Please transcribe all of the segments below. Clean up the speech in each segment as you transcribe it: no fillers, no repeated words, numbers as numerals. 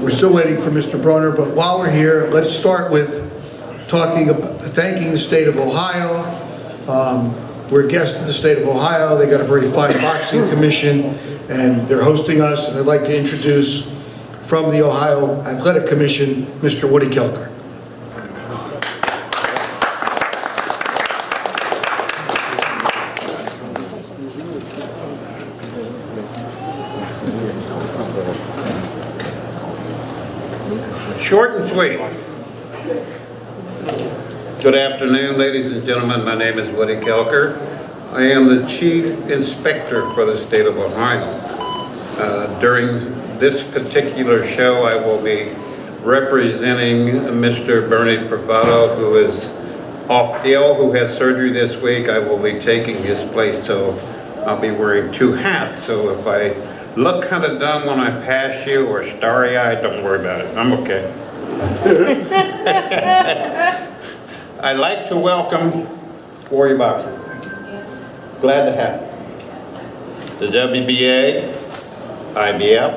We're still waiting for Mr. Broner, but while we're here, let's start with thanking the state of Ohio. We're guests of the state of Ohio. They got a very fine boxing commission, and they're hosting us, and I'd like to introduce from the Ohio Athletic Commission, Mr. Woody Kelker. Short and sweet. Good afternoon, ladies and gentlemen. My name is Woody Kelker. I am the Chief Inspector for the state of Ohio. During this particular show, I will be representing Mr. Bernie Privado, who is off ill, who has surgery this week. I will be taking his place, so I'll be wearing two hats. So if I look kind of dumb when I pass you or starry-eyed, don't worry about it. I'm okay. I'd like to welcome Warrior Boxing. Glad to have you. The WBA, IBF,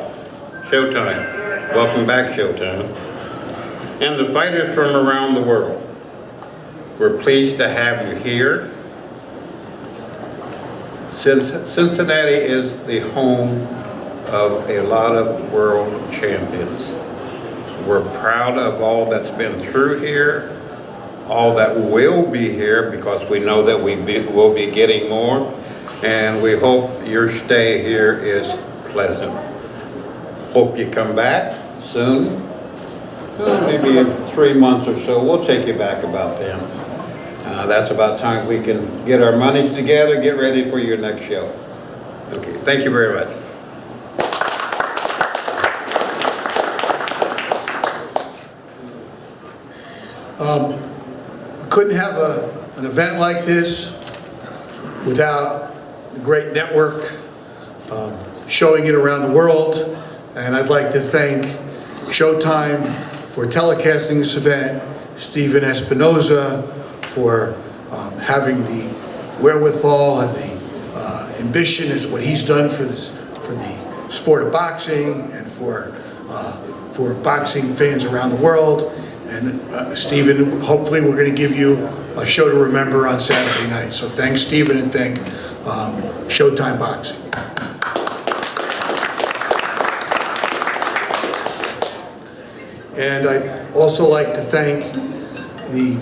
Showtime. Welcome back, Showtime. And the fighters from around the world. We're pleased to have you here. Cincinnati is the home of a lot of world champions. We're proud of all that's been through here, all that will be here, because we know that we'll be getting more, and we hope your stay here is pleasant. Hope you come back soon. Maybe in 3 months or so, we'll take you back about then. That's about time we can get our monies together, get ready for your next show. Okay, thank you very much. Couldn't have an event like this without a great network showing it around the world, and I'd like to thank Showtime for telecasting this event, Stephen Espinoza for having the wherewithal and the ambition is what he's done for the sport of boxing and for boxing fans around the world. And Stephen, hopefully we're going to give you a show to remember on Saturday night. So thanks, Stephen, and thank Showtime Boxing. And I'd also like to thank the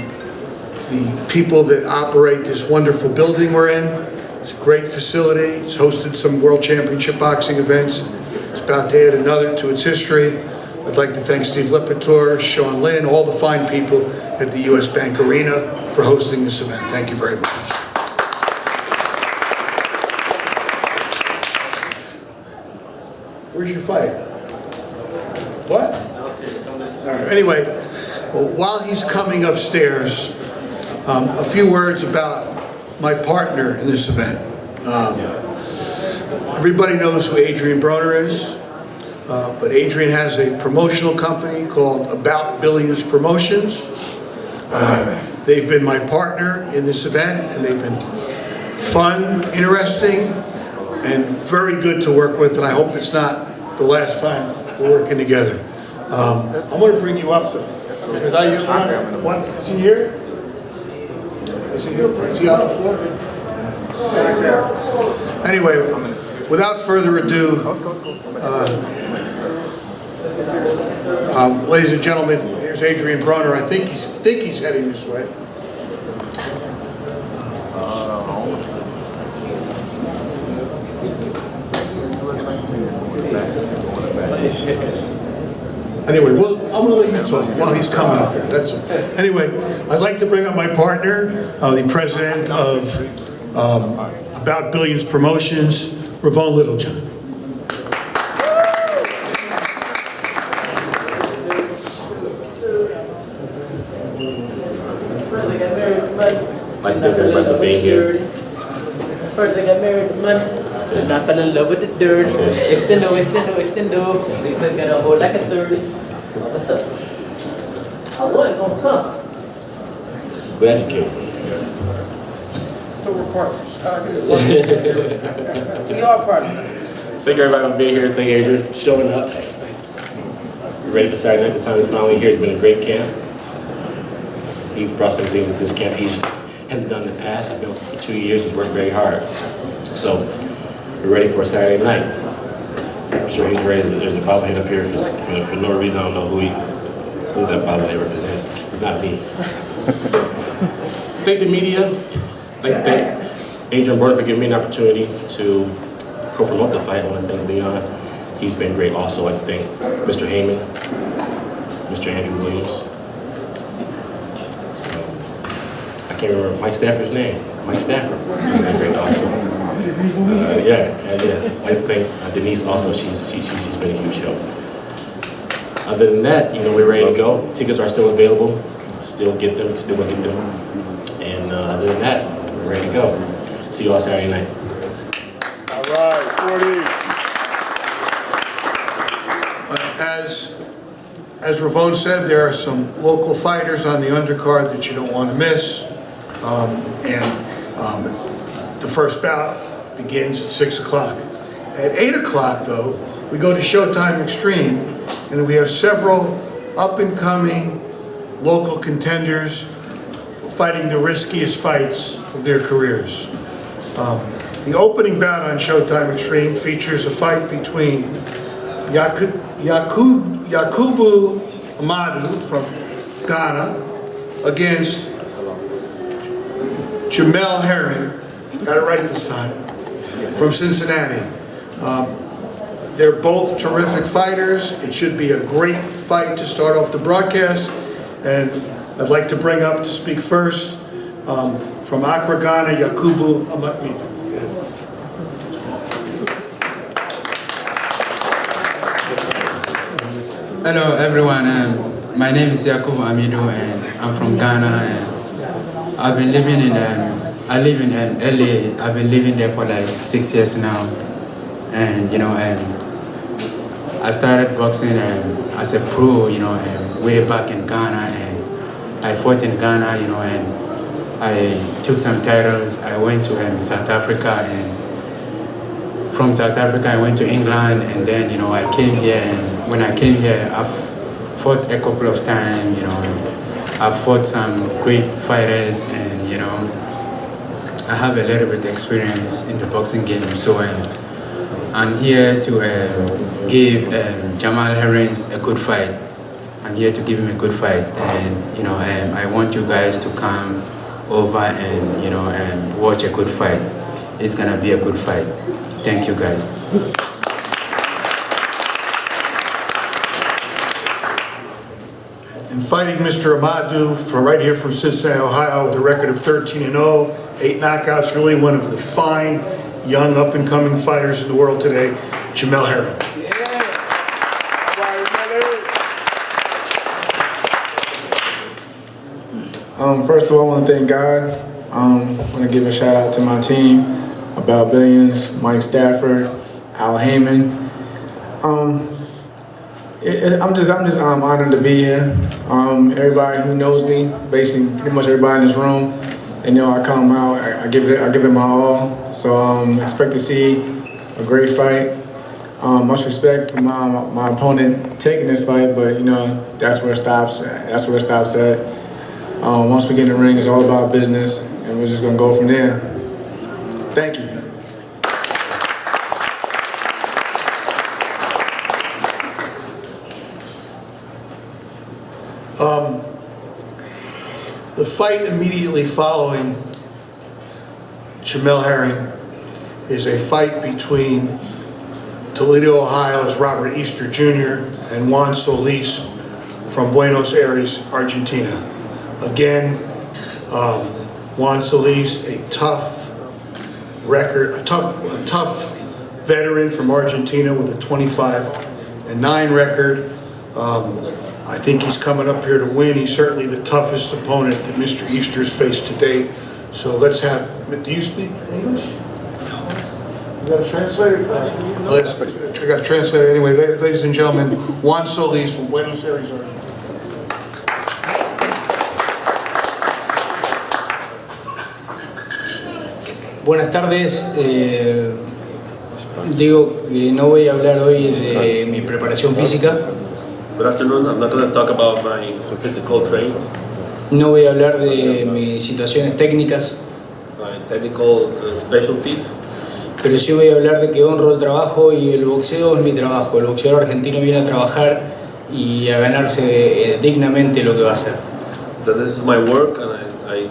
people that operate this wonderful building we're in. It's a great facility. It's hosted some World Championship boxing events. It's about to add another to its history. I'd like to thank Steve Lipitor, Sean Lynn, all the fine people at the US Bank Arena for hosting this event. Thank you very much. Where's your fight? What? Anyway, well, while he's coming upstairs, a few words about my partner in this event. Everybody knows who Adrien Broner is. But Adrien has a promotional company called About Billions Promotions. They've been my partner in this event, and they've been fun, interesting, and very good to work with, and I hope it's not the last time we're working together. I'm going to bring you up, because what, is he here? Is he here? Is he on the floor? Anyway, without further ado, ladies and gentlemen, here's Adrien Broner. I think he's heading this way. Anyway, well, I'm going to let you talk while he's coming up here. Anyway, I'd like to bring up my partner, the president of About Billions Promotions, Ravon Littlejohn. I'd like to thank everybody for being here. First I got married to money, and I fell in love with the dirt. Extendo. They still got a whole like a 30. What's up? I wasn't gonna come. Glad you came. So we're partners. We are partners. Thank everybody for being here. Thank Adrien for showing up. We're ready for Saturday night. The time is finally here. It's been a great camp. He's brought some things into this camp he hasn't done in the past. I've been for 2 years. He's worked very hard. So we're ready for Saturday night. I'm sure he's ready. There's a bobblehead up here for no reason. I don't know who that bobblehead represents. It's not me. Thank the media. Thank Adrien Broner for giving me an opportunity to co-promote the fight. I want to thank Leon. He's been great also. I thank Mr. Heyman, Mr. Andrew Williams. I can't remember Mike Stafford's name. Mike Stafford. He's been great also. I thank Denise also. She's been a huge help. Other than that, we're ready to go. Tickets are still available. Still get them. Still will get them. And other than that, we're ready to go. See you all Saturday night. All right, 40. As Ravone said, there are some local fighters on the undercard that you don't want to miss. The first bout begins at 6 o'clock. At 8 o'clock, though, we go to Showtime Extreme, and we have several up-and-coming local contenders fighting the riskiest fights of their careers. The opening bout on Showtime Extreme features a fight between Yakubu Amadou from Ghana against Jamel Herring, got it right this time, from Cincinnati. They're both terrific fighters. It should be a great fight to start off the broadcast. And I'd like to bring up to speak first from Accra, Ghana, Yakubu Amadou. Hello everyone, my name is Yakubu Amidou and I'm from Ghana and I've been living in I live in LA. I've been living there for like 6 years now, and I started boxing as a pro, way back in Ghana, and I fought in Ghana, and I took some titles. I went to South Africa, and from South Africa I went to England, and then I came here, and when I came here I've fought a couple of times, I've fought some great fighters, and I have a little bit experience in the boxing game, so I'm here to give Jamal Herring a good fight. I'm here to give him a good fight, and I want you guys to come over and watch a good fight. It's gonna be a good fight. Thank you guys. And fighting Mr. Amadou from right here from Cincinnati, Ohio, with a record of 13-0, 8 knockouts, really one of the fine, young, up-and-coming fighters in the world today, Jamel Herring. First of all, I want to thank God. I want to give a shout out to my team, About Billions, Mike Stafford, Al Heyman. I'm just honored to be here. Everybody who knows me, basically pretty much everybody in this room, they know I come out, I give it my all. So expect to see a great fight. Much respect for my opponent taking this fight, but that's where it stops. That's where it stops at. Once we get in the ring, it's all about business, and we're just gonna go from there. Thank you. The fight immediately following Jamel Herring is a fight between Toledo, Ohio's Robert Easter Jr. and Juan Solis from Buenos Aires, Argentina. Again, Juan Solis, a tough record, a tough veteran from Argentina with a 25-9 record. I think he's coming up here to win. He's certainly the toughest opponent that Mr. Easter's faced to date. So let's have, do you speak English? You got a translator? I got a translator anyway. Ladies and gentlemen, Juan Solis from Buenos Aires, Argentina. Buenas tardes, Digo que no voy a hablar hoy de mi preparación física, Good afternoon. I'm not going to talk about my physical training, no voy a hablar de mis situaciones técnicas, my technical specialties, pero sí voy a hablar de que honro el trabajo y el boxeo es mi trabajo. El boxeador argentino viene a trabajar y a ganarse dignamente lo que va a hacer. that this is my work and I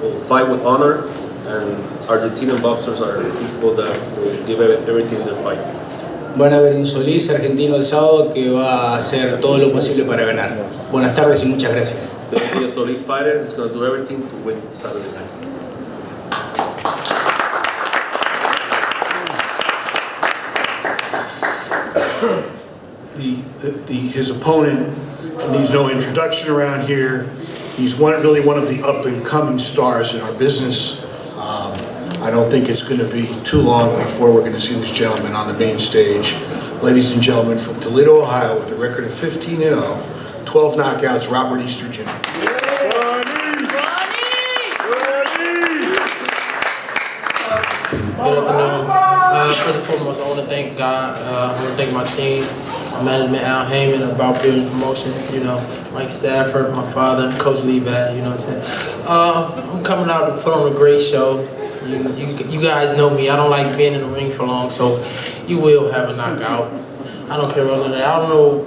will fight with honor, and Argentinian boxers are people that will give everything in their fight. Van a ver un Solís argentino el sábado que va a hacer todo lo posible para ganar. Buenas tardes y muchas gracias. They'll see a Solis fighter who's going to do everything to win Saturday night. His opponent needs no introduction around here. He's really one of the up-and-coming stars in our business. I don't think it's going to be too long before we're going to see this gentleman on the main stage. Ladies and gentlemen, from Toledo, Ohio, with a record of 15-0, 12 knockouts, Robert Easter Jr. Good afternoon. First and foremost, I want to thank God. I want to thank my team, my management, Al Heyman, about building promotions. You know, Mike Stafford, my father, Coach Lee Vat. You know what I'm saying? I'm coming out to put on a great show. You guys know me. I don't like being in the ring for long, so you will have a knockout. I don't care about that. I don't know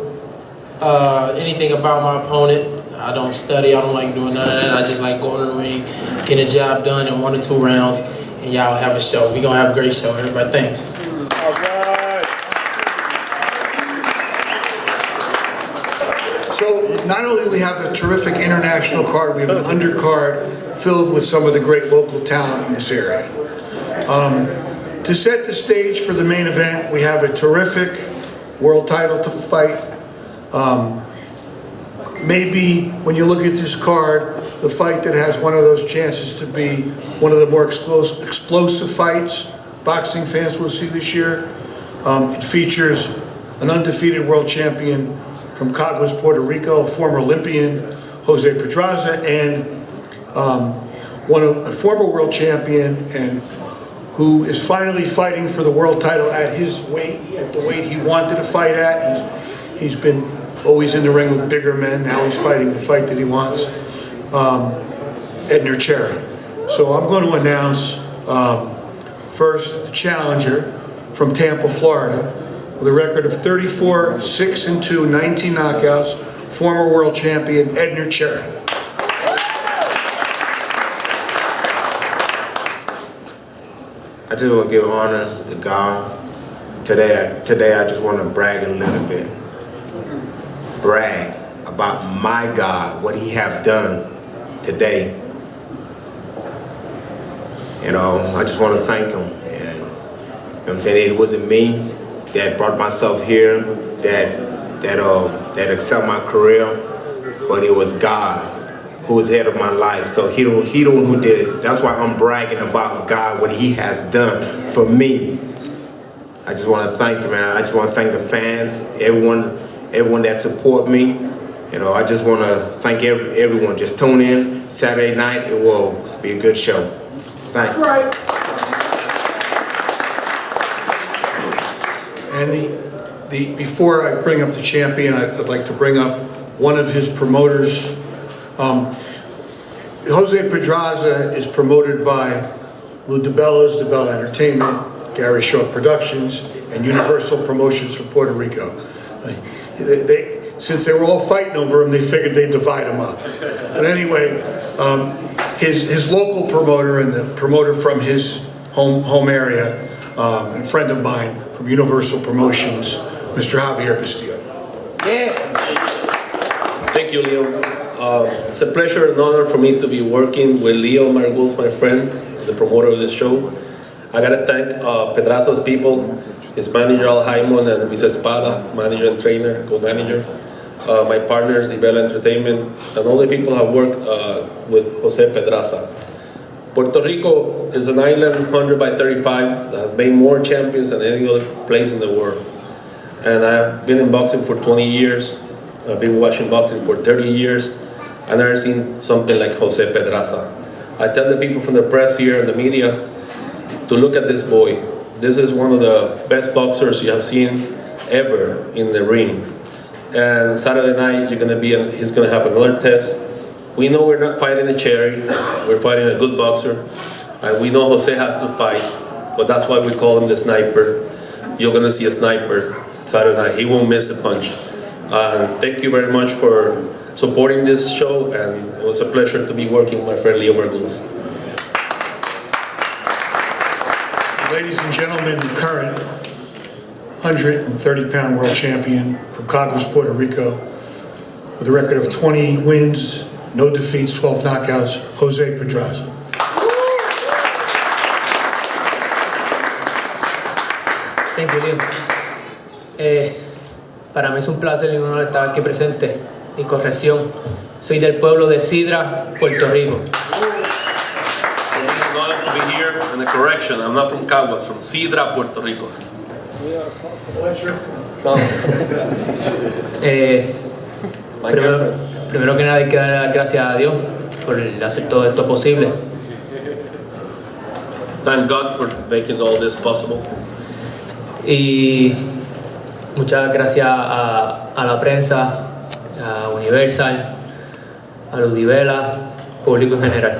anything about my opponent. I don't study. I don't like doing none of that. I just like going in the ring, getting the job done in 1 or 2 rounds, and y'all have a show. We're going to have a great show. Everybody, thanks. All right. So not only do we have a terrific international card, we have an undercard filled with some of the great local talent in this area. To set the stage for the main event, we have a terrific world title to fight. Maybe when you look at this card, the fight that has one of those chances to be one of the more explosive fights boxing fans will see this year. It features an undefeated world champion from Cagos, Puerto Rico, a former Olympian, Jose Pedraza, and a former world champion and who is finally fighting for the world title at his weight, at the weight he wanted to fight at. He's been always in the ring with bigger men. Now he's fighting the fight that he wants. Edner Cherry. So I'm going to announce first the challenger from Tampa, Florida, with a record of 34-6-2, 19 knockouts, former world champion Edner Cherry. I just want to give honor to God. Today I just want to brag a little bit. Brag about my God, what He have done today. You know, I just want to thank Him. And you know what I'm saying, it wasn't me that brought myself here, that excelled my career, but it was God who was head of my life. So he the one who did it. That's why I'm bragging about God, what He has done for me. I just want to thank Him, man. I just want to thank the fans, everyone that support me. You know, I just want to thank everyone. Just tune in Saturday night. It will be a good show. Thanks. Right. And before I bring up the champion, I'd like to bring up one of his promoters. Jose Pedraza is promoted by Lou DeBella's DeBella Entertainment, Gary Shaw Productions, and Universal Promotions from Puerto Rico. Since they were all fighting over him, they figured they'd divide him up. But anyway, his local promoter and the promoter from his home area, a friend of mine from Universal Promotions, Mr. Javier Castillo. Yeah. Thank you, Leo. It's a pleasure and honor for me to be working with Leo Marguls, my friend, the promoter of this show. I gotta thank Pedraza's people, his manager Al Jaimon and Luis Espada, manager and trainer, co-manager, my partners, DeBella Entertainment, and all the people who have worked with Jose Pedraza. Puerto Rico is an island 100 by 35 that has made more champions than any other place in the world. And I've been in boxing for 20 years. I've been watching boxing for 30 years. I've never seen something like Jose Pedraza. I tell the people from the press here and the media to look at this boy. this is one of the best boxers you have seen ever in the ring. And Saturday night, he's gonna have another test. We know we're not fighting a cherry, we're fighting a good boxer. And we know Jose has to fight, but that's why we call him the sniper. You're gonna see a sniper Saturday night. He won't miss a punch. Thank you very much for supporting this show, and it was a pleasure to be working with my friend Leo Margulis. Ladies and gentlemen, the current 130-pound world champion from Cagos, Puerto Rico, with a record of 20 wins, no defeats, 12 knockouts, Jose Pedraza. Thank you, Leo. Para mí es un placer y un honor estar aquí presente. Y corrección, soy del pueblo de Sidra, Puerto Rico. It's an honor to be here, and a correction, I'm not from Caguas, from Sidra, Puerto Rico. Primero que nada hay que dar las gracias a Dios por hacer todo esto posible. Thank God for making all this possible. Y muchas gracias a la prensa, a Universal, a Ludivela, público en general.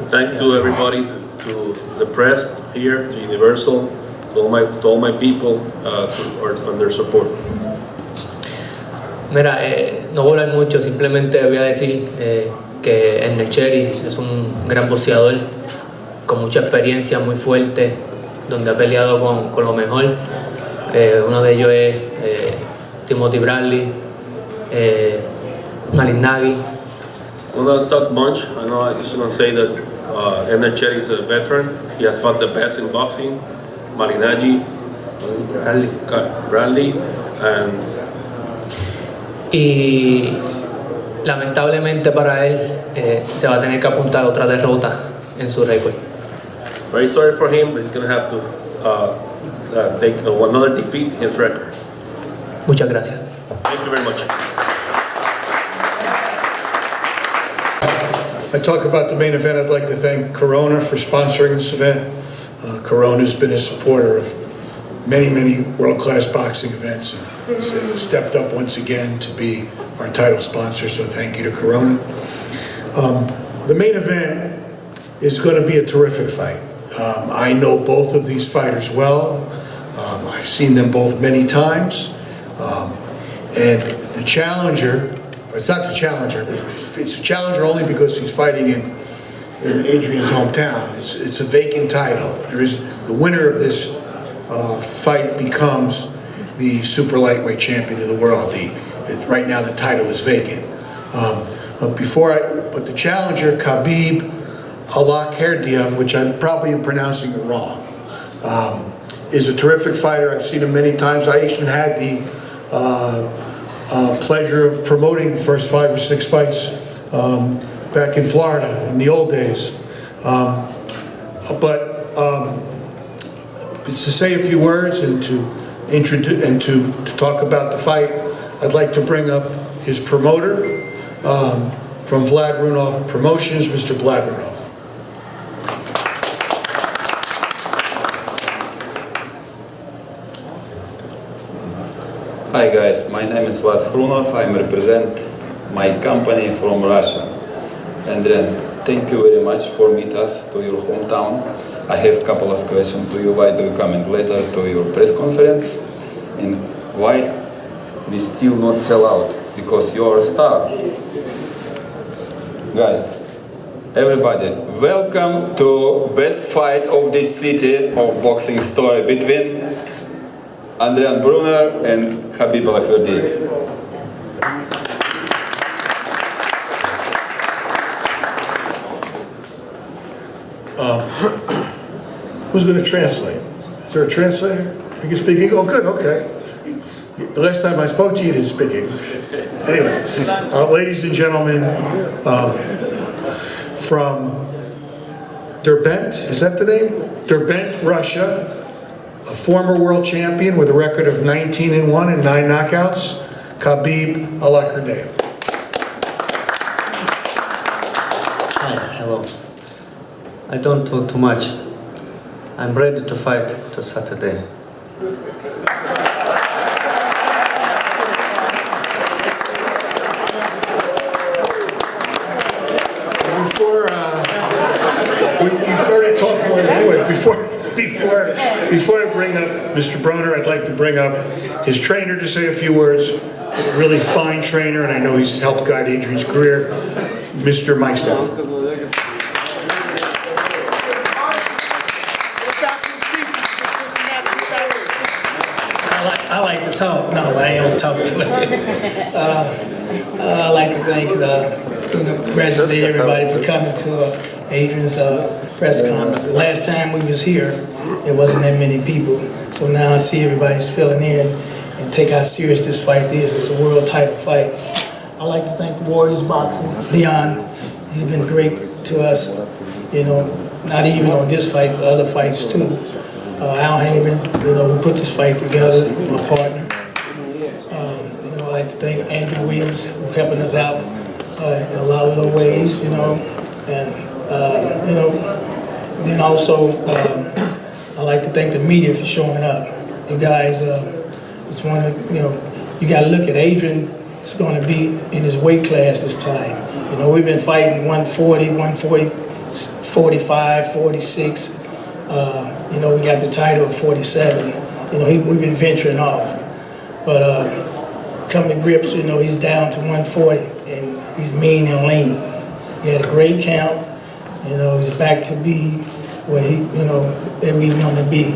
Thank to everybody, to the press here, to Universal, to all my people, on their support. Mira, no voy a hablar mucho, simplemente voy a decir que el Cherry es un gran boxeador con mucha experiencia, muy fuerte, donde ha peleado con lo mejor. Uno de ellos es Timothy Bradley, Malik Nagy. I'm not talk much. I know I just want to say that Ender Cherry is a veteran. He has fought the best in boxing. Malinaji, Bradley, and y lamentablemente para él se va a tener que apuntar otra derrota en su récord. very sorry for him, but he's going to have to take another defeat in his record. Muchas gracias. Thank you very much. I talk about the main event. I'd like to thank Corona for sponsoring this event. Corona's been a supporter of many, many world-class boxing events. They've stepped up once again to be our title sponsor, so thank you to Corona. The main event is going to be a terrific fight. I know both of these fighters well. I've seen them both many times. And the challenger, it's not the challenger, but it's a challenger only because he's fighting in Adrien's hometown. It's a vacant title. The winner of this fight becomes the super lightweight champion of the world. Right now the title is vacant. But the challenger, Khabib Allakhverdiev, which I probably am pronouncing it wrong, is a terrific fighter. I've seen him many times. I actually had the pleasure of promoting the first 5 or 6 fights back in Florida in the old days. To say a few words and to introduce and to talk about the fight, I'd like to bring up his promoter from Vlad Runov Promotions, Mr. Vlad Runov. Hi guys, my name is Vlad Frunov. I represent my company from Russia. Adrien, thank you very much for meeting us to your hometown. I have a couple of questions to you. Why do you come later to your press conference? And why we still not sell out? Because you are a star. Guys, everybody, welcome to best fight of this city of boxing story between Adrien Broner and Khabib Allakhverdiev. Who's going to translate? Is there a translator? You can speak English? Oh, good, okay. The last time I spoke to you, you didn't speak English. Anyway, ladies and gentlemen, from Derbent, is that the name? Derbent, Russia, a former world champion with a record of 19-1 and 9 knockouts, Khabib Allakhverdiev. Hi, hello. I don't talk too much. I'm ready to fight to Saturday. You started talking more than anyway. Before I bring up Mr. Broner, I'd like to bring up his trainer to say a few words. A really fine trainer, and I know he's helped guide Adrien's career, Mr. Mike Stafford. I like to talk. No, I ain't gonna talk too much. I like to thank, congratulate everybody for coming to Adrien's press conference. The last time we was here, it wasn't that many people. So now I see everybody's filling in and take how serious this fight is. It's a world title fight. I like to thank Warriors Boxing, Leon. He's been great to us. Not even on this fight, but other fights too. Al Heyman, who put this fight together, my partner. I like to thank Andrew Williams, who helping us out in a lot of little ways, and then also I like to thank the media for showing up. You guys, just want to, you got to look at Adrien. Is going to be in his weight class this time. We've been fighting 140, 140, 45, 46. We got the title at 47. We've been venturing off. But come to grips, he's down to 140, and he's mean and lean. He had a great count. He's back to be where where we want to be.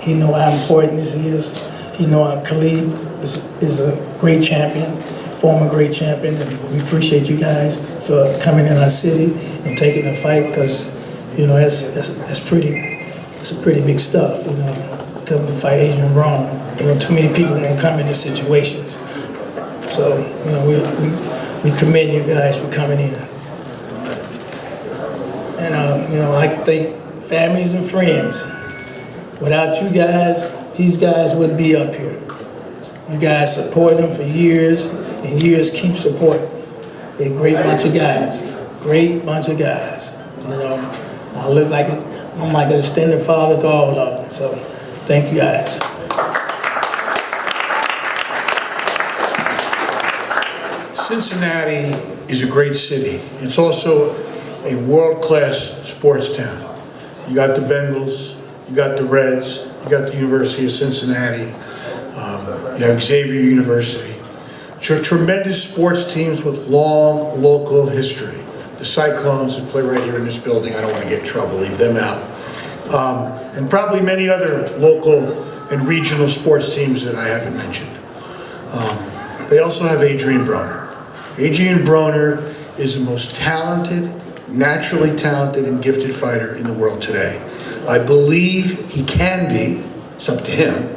He know how important this is. He know how Khabib is a great champion, former great champion, and we appreciate you guys for coming in our city and taking the fight, because that's a pretty big stuff. Coming to fight Adrien Broner. Too many people won't come in these situations. So we commend you guys for coming in. And I'd like to thank families and friends. Without you guys, these guys wouldn't be up here. You guys support them for years and years. Keep supporting. They're a great bunch of guys. Great bunch of guys. I look like I'm like an extended father to all of them. So thank you guys. Cincinnati is a great city. It's also a world-class sports town. You got the Bengals, you got the Reds, you got the University of Cincinnati, you have Xavier University. Tremendous sports teams with long local history. The Cyclones that play right here in this building, I don't want to get in trouble, leave them out. And probably many other local and regional sports teams that I haven't mentioned. They also have Adrien Broner. Adrien Broner is the most talented, naturally talented and gifted fighter in the world today. I believe he can be, it's up to him,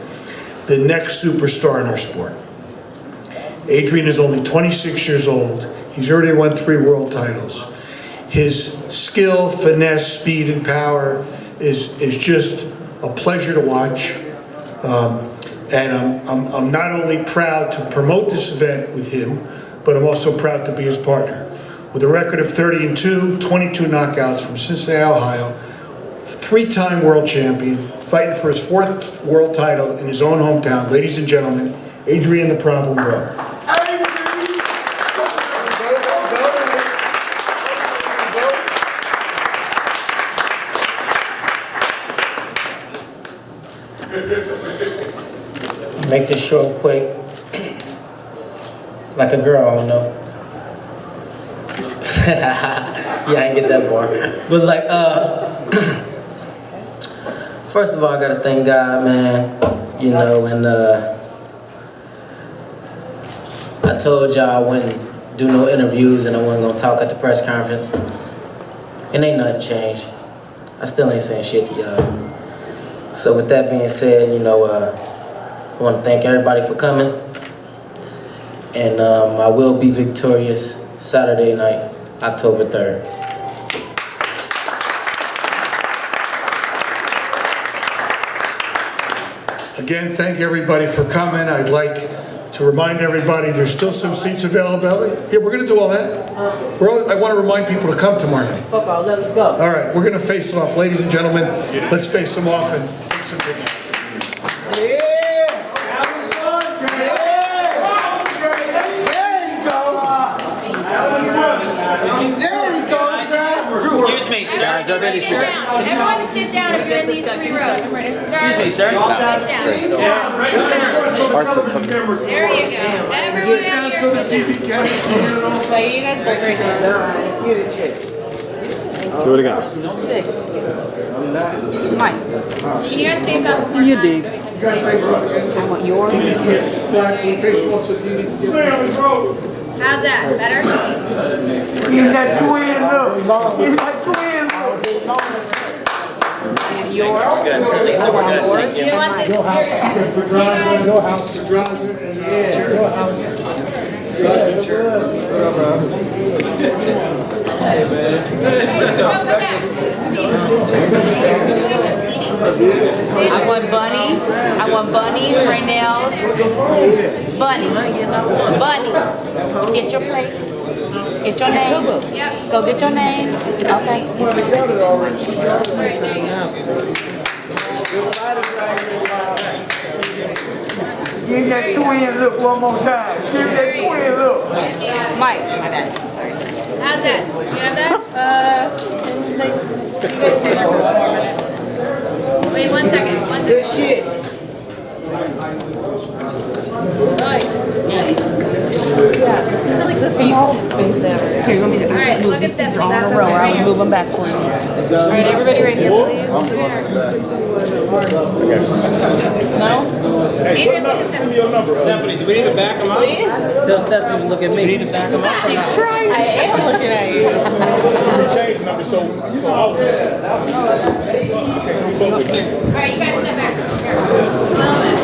the next superstar in our sport. Adrien is only 26 years old. He's already won 3 world titles. His skill, finesse, speed, and power is just a pleasure to watch. And I'm not only proud to promote this event with him, but I'm also proud to be his partner. With a record of 30-2, 22 knockouts from Cincinnati, Ohio, 3-time world champion, fighting for his 4th world title in his own hometown. Ladies and gentlemen, Adrien the Problem Broner. Make this short, quick, like a girl, I don't know. Yeah, I didn't get that bar. But first of all, I gotta thank God, man. And I told y'all I wouldn't do no interviews and I wasn't gonna talk at the press conference. And ain't nothing changed. I still ain't saying shit to y'all. So with that being said, I want to thank everybody for coming. And I will be victorious Saturday night, October 3rd. Again, thank everybody for coming. I'd like to remind everybody there's still some seats available. Yeah, we're going to do all that. I want to remind people to come tomorrow night. Fuck all, let us go. All right, we're going to face off. Ladies and gentlemen, let's face them off and take some pictures. Excuse me, sir. Everyone sit down if you're in these 3 rows. Excuse me, sir. Sit down. There you go. Everyone out here. Wait, you guys both right there. Do it again. 6. Mike. Can you guys face off one more time? You guys face off again. I want yours. Black, we face off so TV. How's that? Better? You got twin look. You got twin look. Yours. Lisa, we're good. Thank You want this? Pedraza and Cherry. Pedraza and Cherry. I want bunnies. I want bunnies, Raynell's. Bunny. Bunny. Get your plate. Get your name. Yep. Go get your name. Okay. Give that twin look one more time. Give that twin look. Mike. My bad. Sorry. How's that? You have that? Wait 1 second. 1 second. Good shit. Here, you want me to? All right, look at this. That's row. I'm gonna move them back for you. All right, everybody right here, please. No? Adrian, look at them. Stephanie, do we need to back him up? Please? Tell Stephanie to look at me. We need to back him up. She's trying. I am looking at you. All right, you guys step back. Here. A little bit.